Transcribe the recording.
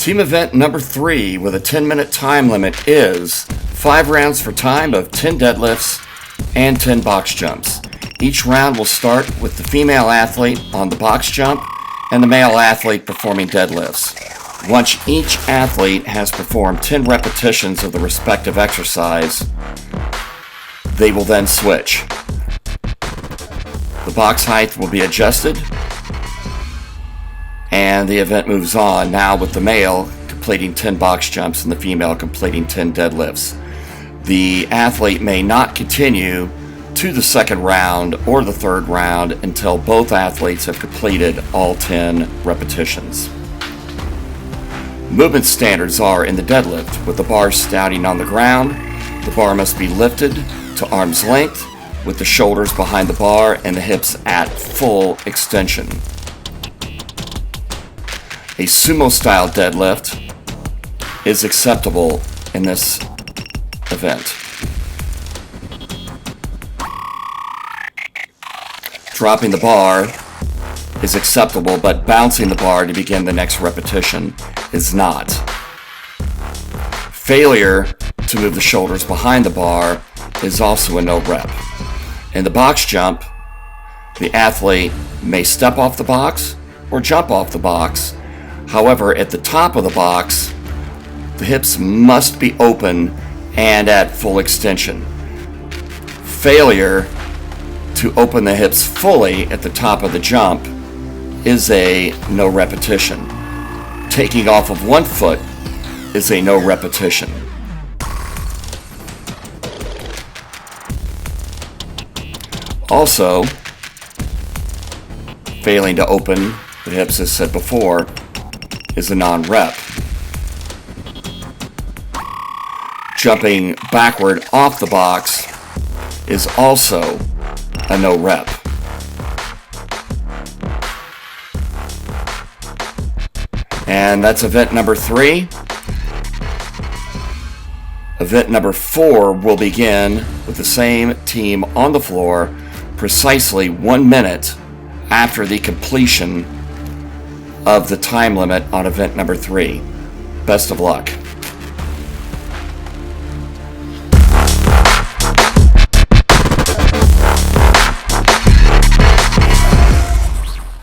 Team event number 3 with a 10-minute time limit is 5 rounds for time of 10 deadlifts and 10 box jumps. Each round will start with the female athlete on the box jump and the male athlete performing deadlifts. Once each athlete has performed 10 repetitions of the respective exercise, they will then switch. The box height will be adjusted, and the event moves on now with the male completing 10 box jumps and the female completing 10 deadlifts. The athlete may not continue to the second round or the third round until both athletes have completed all 10 repetitions. Movement standards are in the deadlift with the bar standing on the ground. The bar must be lifted to arm's length with the shoulders behind the bar and the hips at full extension. A sumo-style deadlift is acceptable in this event. Dropping the bar is acceptable, but bouncing the bar to begin the next repetition is not. Failure to move the shoulders behind the bar is also a no rep. In the box jump, the athlete may step off the box or jump off the box. However, at the top of the box, the hips must be open and at full extension. Failure to open the hips fully at the top of the jump is a no repetition. Taking off of one foot is a no repetition. Also, failing to open the hips, as said before, is a non-rep. Jumping backward off the box is also a no rep. And that's event number 3. Event number 4 will begin with the same team on the floor precisely 1 minute after the completion of the time limit on event number 3. Best of luck.